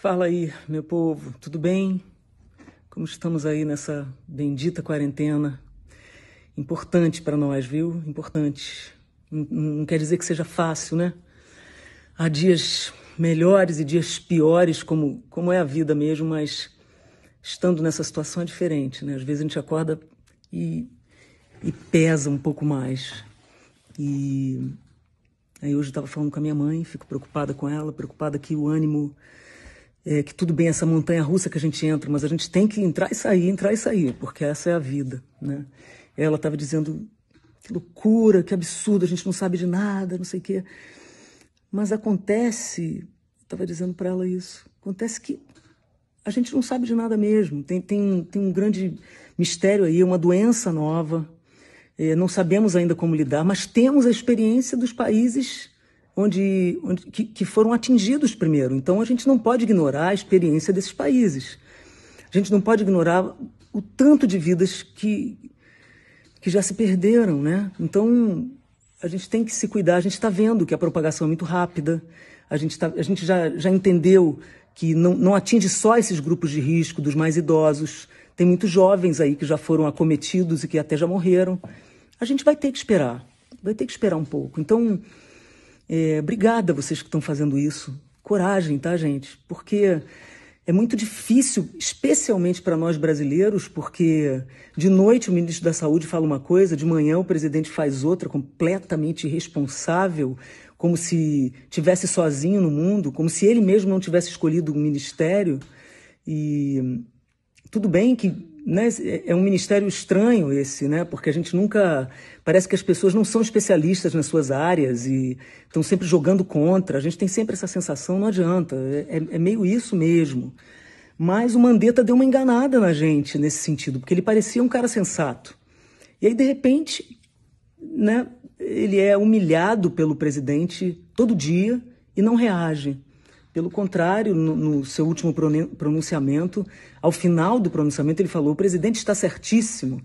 Fala aí, meu povo, tudo bem? Como estamos aí nessa bendita quarentena? Importante para nós, viu? Importante. Não quer dizer que seja fácil, né? Há dias melhores e dias piores, como é a vida mesmo, mas estando nessa situação é diferente, né? Às vezes a gente acorda e pesa um pouco mais. E aí hoje eu estava falando com a minha mãe, fico preocupada com ela, preocupada que o ânimo... que tudo bem, essa montanha-russa que a gente entra, mas a gente tem que entrar e sair, porque essa é a vida, né? Ela estava dizendo, que loucura, que absurdo, a gente não sabe de nada, não sei o quê. Mas acontece, estava dizendo para ela isso, acontece que a gente não sabe de nada mesmo. Tem um grande mistério aí, uma doença nova, não sabemos ainda como lidar, mas temos a experiência dos países que foram atingidos primeiro. Então, a gente não pode ignorar a experiência desses países. A gente não pode ignorar o tanto de vidas que já se perderam, né? Então, a gente tem que se cuidar. A gente está vendo que a propagação é muito rápida. A gente já entendeu que não atinge só esses grupos de risco dos mais idosos. Tem muitos jovens aí que já foram acometidos e que até já morreram. A gente vai ter que esperar. Vai ter que esperar um pouco. Então... obrigada a vocês que estão fazendo isso. Coragem, tá, gente? Porque é muito difícil, especialmente para nós brasileiros, porque de noite o ministro da Saúde fala uma coisa, de manhã o presidente faz outra, completamente irresponsável, como se estivesse sozinho no mundo, como se ele mesmo não tivesse escolhido um ministério. E tudo bem que, né, é um ministério estranho esse, né? Porque a gente nunca... Parece que as pessoas não são especialistas nas suas áreas e estão sempre jogando contra. A gente tem sempre essa sensação, não adianta. É meio isso mesmo. Mas o Mandetta deu uma enganada na gente nesse sentido, porque ele parecia um cara sensato. E aí, de repente, né, ele é humilhado pelo presidente todo dia e não reage. Pelo contrário, no seu último pronunciamento, ao final do pronunciamento, ele falou: o presidente está certíssimo,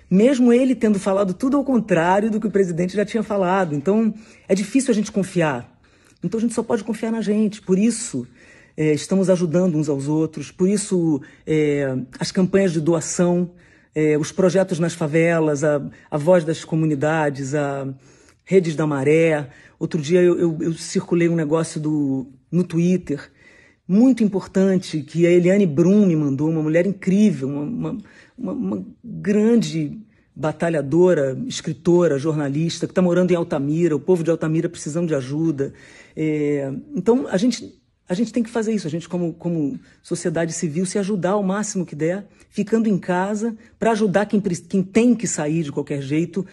mesmo ele tendo falado tudo ao contrário do que o presidente já tinha falado. Então, é difícil a gente confiar. Então, a gente só pode confiar na gente. Por isso, estamos ajudando uns aos outros. Por isso, as campanhas de doação, os projetos nas favelas, a voz das comunidades, a Redes da Maré. Outro dia eu circulei um negócio no Twitter, muito importante, que a Eliane Brum me mandou, uma mulher incrível, uma grande batalhadora, escritora, jornalista, que está morando em Altamira, o povo de Altamira precisando de ajuda. Então, a gente tem que fazer isso, a gente como sociedade civil, se ajudar ao máximo que der, ficando em casa, para ajudar quem tem que sair de qualquer jeito,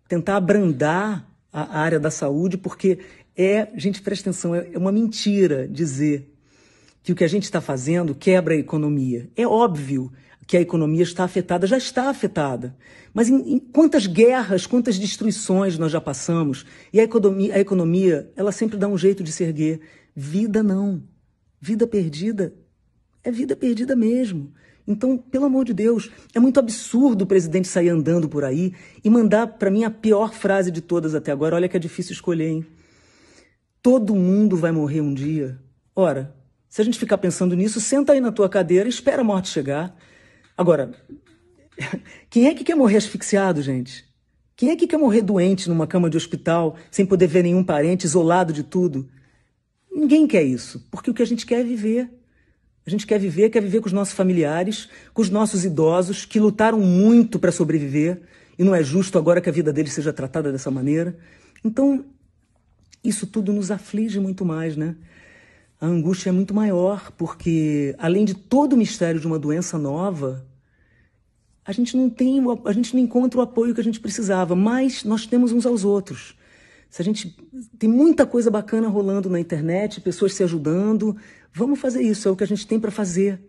tentar abrandar a área da saúde, porque gente, presta atenção, é uma mentira dizer que o que a gente está fazendo quebra a economia. É óbvio que a economia está afetada, já está afetada. Mas em quantas guerras, quantas destruições nós já passamos, e a economia, ela sempre dá um jeito de se erguer. Vida não. Vida perdida é vida perdida mesmo. Então, pelo amor de Deus, é muito absurdo o presidente sair andando por aí e mandar para mim a pior frase de todas até agora. Olha que é difícil escolher, hein? Todo mundo vai morrer um dia. Ora, se a gente ficar pensando nisso, senta aí na tua cadeira e espera a morte chegar. Agora, quem é que quer morrer asfixiado, gente? Quem é que quer morrer doente numa cama de hospital, sem poder ver nenhum parente, isolado de tudo? Ninguém quer isso, porque o que a gente quer é viver. A gente quer viver com os nossos familiares, com os nossos idosos, que lutaram muito para sobreviver, e não é justo agora que a vida deles seja tratada dessa maneira. Então, isso tudo nos aflige muito mais, né? A angústia é muito maior, porque, além de todo o mistério de uma doença nova, a gente não encontra o apoio que a gente precisava, mas nós temos uns aos outros. Tem muita coisa bacana rolando na internet, pessoas se ajudando. Vamos fazer isso, é o que a gente tem para fazer.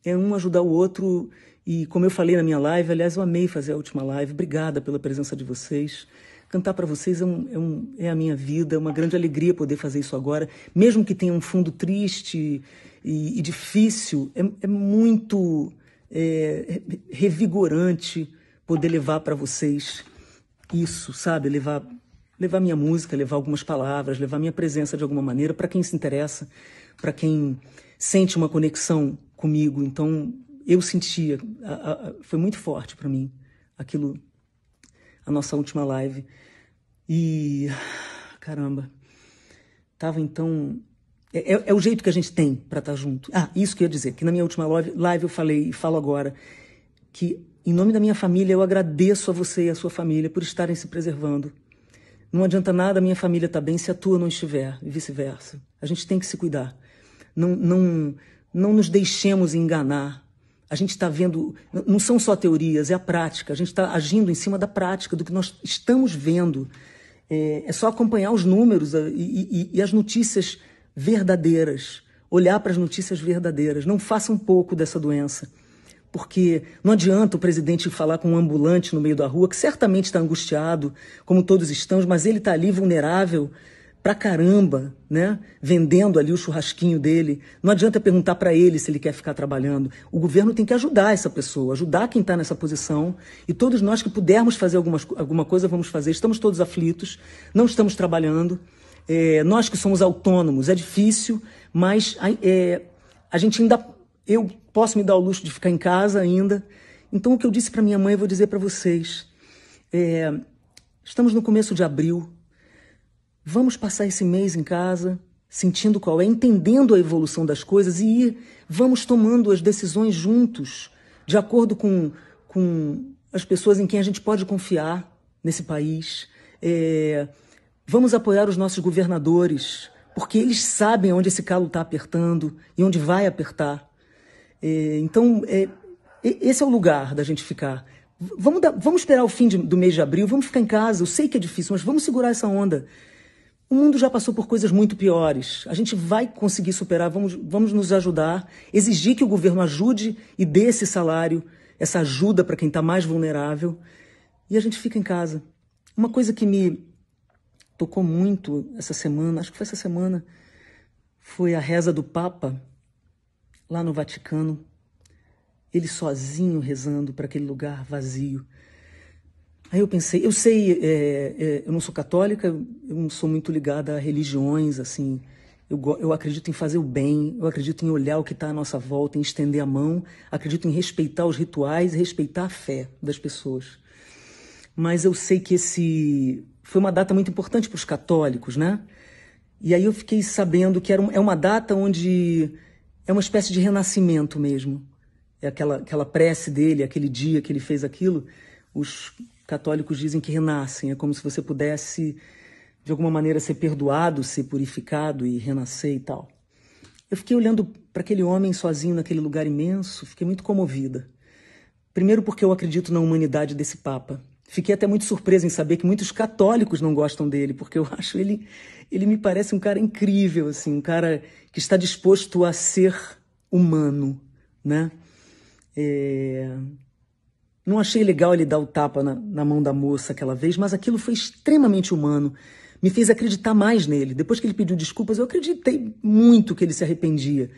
É um ajudar o outro. E como eu falei na minha live, aliás, eu amei fazer a última live. Obrigada pela presença de vocês. Cantar para vocês é a minha vida, é uma grande alegria poder fazer isso agora. Mesmo que tenha um fundo triste e difícil, é muito revigorante poder levar para vocês isso, sabe? Levar minha música, levar algumas palavras, levar minha presença de alguma maneira para quem se interessa. para quem sente uma conexão comigo. Então, eu sentia, foi muito forte para mim, aquilo, a nossa última live. E, caramba, tava então... É o jeito que a gente tem para estar junto. Isso que eu ia dizer, que na minha última live eu falei, e falo agora, que em nome da minha família eu agradeço a você e a sua família por estarem se preservando. Não adianta nada a minha família estar bem se a tua não estiver, e vice-versa. A gente tem que se cuidar. Não nos deixemos enganar. A gente está vendo, não são só teorias, é a prática. A gente está agindo em cima da prática, do que nós estamos vendo. É só acompanhar os números e as notícias verdadeiras. Olhar para as notícias verdadeiras. Não faça um pouco dessa doença. Porque não adianta o presidente falar com um ambulante no meio da rua, que certamente está angustiado, como todos estamos, mas ele está ali vulnerável pra caramba, né? Vendendo ali o churrasquinho dele. Não adianta perguntar para ele se ele quer ficar trabalhando. O governo tem que ajudar essa pessoa, ajudar quem está nessa posição. E todos nós que pudermos fazer alguma coisa, vamos fazer. Estamos todos aflitos, não estamos trabalhando. Nós que somos autônomos, é difícil, mas a gente ainda... Eu posso me dar o luxo de ficar em casa ainda. Então, o que eu disse para minha mãe, eu vou dizer para vocês. Estamos no começo de abril. Vamos passar esse mês em casa, sentindo qual é, entendendo a evolução das coisas e vamos tomando as decisões juntos, de acordo com as pessoas em quem a gente pode confiar nesse país. Vamos apoiar os nossos governadores, porque eles sabem onde esse calo está apertando e onde vai apertar. Então, esse é o lugar da gente ficar. Vamos esperar o fim do mês de abril, vamos ficar em casa. Eu sei que é difícil, mas vamos segurar essa onda. O mundo já passou por coisas muito piores. A gente vai conseguir superar, vamos nos ajudar, exigir que o governo ajude e dê esse salário, essa ajuda para quem está mais vulnerável. E a gente fica em casa. Uma coisa que me tocou muito essa semana, acho que foi essa semana, foi a reza do Papa, lá no Vaticano, ele sozinho rezando para aquele lugar vazio. Aí eu pensei, eu sei, eu não sou católica, eu não sou muito ligada a religiões, assim, eu acredito em fazer o bem, eu acredito em olhar o que está à nossa volta, em estender a mão, acredito em respeitar os rituais e respeitar a fé das pessoas. Mas eu sei que foi uma data muito importante para os católicos, né? E aí eu fiquei sabendo que é uma data onde... É uma espécie de renascimento mesmo. É aquela prece dele, aquele dia que ele fez aquilo. Os católicos dizem que renascem. É como se você pudesse, de alguma maneira, ser perdoado, ser purificado e renascer e tal. Eu fiquei olhando para aquele homem sozinho naquele lugar imenso, fiquei muito comovida. Primeiro porque eu acredito na humanidade desse Papa. Fiquei até muito surpresa em saber que muitos católicos não gostam dele, porque eu acho ele me parece um cara incrível, assim, um cara que está disposto a ser humano, né? Não achei legal ele dar o tapa na mão da moça aquela vez, mas aquilo foi extremamente humano. Me fez acreditar mais nele. Depois que ele pediu desculpas, eu acreditei muito que ele se arrependia.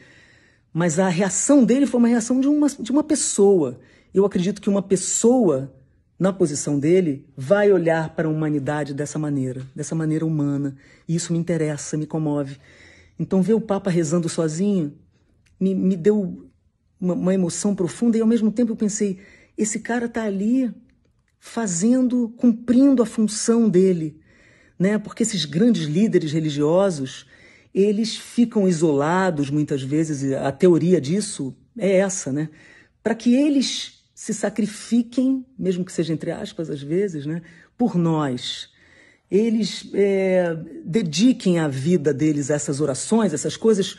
Mas a reação dele foi uma reação de uma pessoa. Eu acredito que uma pessoa... na posição dele, vai olhar para a humanidade dessa maneira humana. E isso me interessa, me comove. Então, ver o Papa rezando sozinho me deu uma emoção profunda e, ao mesmo tempo, eu pensei, esse cara está ali cumprindo a função dele, né? Porque esses grandes líderes religiosos, eles ficam isolados, muitas vezes, e a teoria disso é essa, né? Para que eles... se sacrifiquem, mesmo que seja entre aspas, às vezes, né, por nós. Eles dediquem a vida deles a essas orações, essas coisas,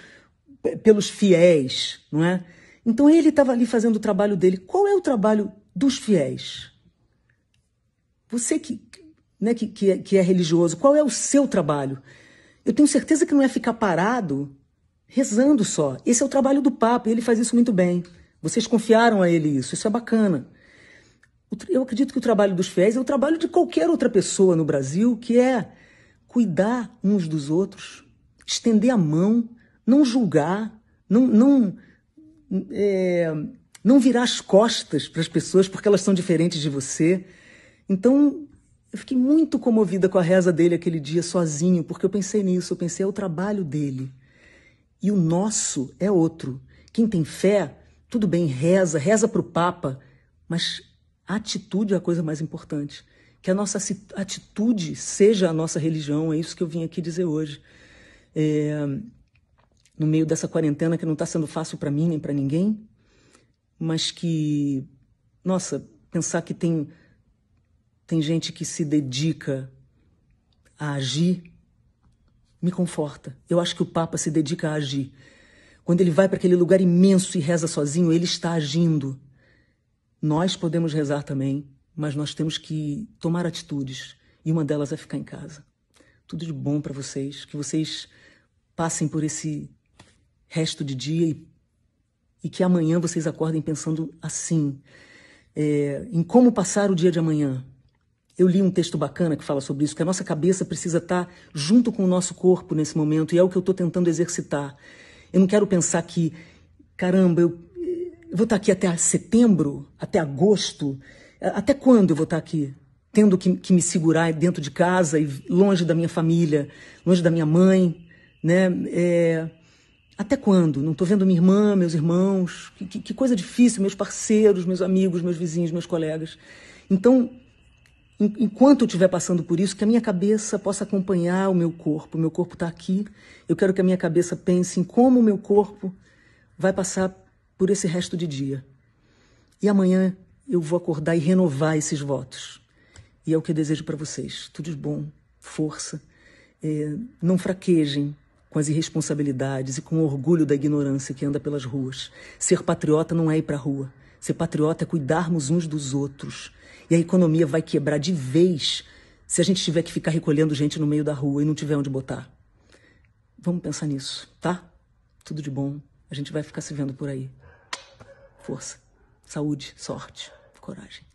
pelos fiéis, não é? Então ele estava ali fazendo o trabalho dele. Qual é o trabalho dos fiéis? Você que é religioso, qual é o seu trabalho? Eu tenho certeza que não é ficar parado, rezando só. Esse é o trabalho do Papa, e ele faz isso muito bem. Vocês confiaram a ele isso é bacana. Eu acredito que o trabalho dos fiéis é o trabalho de qualquer outra pessoa no Brasil, que é cuidar uns dos outros, estender a mão, não julgar, não virar as costas para as pessoas porque elas são diferentes de você. Então, eu fiquei muito comovida com a reza dele aquele dia sozinho, porque eu pensei nisso, eu pensei, é o trabalho dele. E o nosso é outro. Quem tem fé, tudo bem, reza para o Papa, mas a atitude é a coisa mais importante. Que a nossa atitude seja a nossa religião, é isso que eu vim aqui dizer hoje. No meio dessa quarentena que não está sendo fácil para mim nem para ninguém, mas que, nossa, pensar que tem gente que se dedica a agir, me conforta. Eu acho que o Papa se dedica a agir. Quando ele vai para aquele lugar imenso e reza sozinho, ele está agindo. Nós podemos rezar também, mas nós temos que tomar atitudes. E uma delas é ficar em casa. Tudo de bom para vocês, que vocês passem por esse resto de dia e que amanhã vocês acordem pensando assim, em como passar o dia de amanhã. Eu li um texto bacana que fala sobre isso, que a nossa cabeça precisa estar junto com o nosso corpo nesse momento, e é o que eu estou tentando exercitar. Eu não quero pensar que, caramba, eu vou estar aqui até setembro, até agosto, até quando eu vou estar aqui? Tendo que me segurar dentro de casa e longe da minha família, longe da minha mãe, né? Até quando? Não estou vendo minha irmã, meus irmãos, que coisa difícil, meus parceiros, meus amigos, meus vizinhos, meus colegas. Então, enquanto eu estiver passando por isso, que a minha cabeça possa acompanhar o meu corpo está aqui, eu quero que a minha cabeça pense em como o meu corpo vai passar por esse resto de dia. E amanhã eu vou acordar e renovar esses votos. E é o que eu desejo para vocês. Tudo de bom, força, não fraquejem com as irresponsabilidades e com o orgulho da ignorância que anda pelas ruas. Ser patriota não é ir para a rua. Ser patriota é cuidarmos uns dos outros. E a economia vai quebrar de vez se a gente tiver que ficar recolhendo gente no meio da rua e não tiver onde botar. Vamos pensar nisso, tá? Tudo de bom. A gente vai ficar se vendo por aí. Força, saúde, sorte, coragem.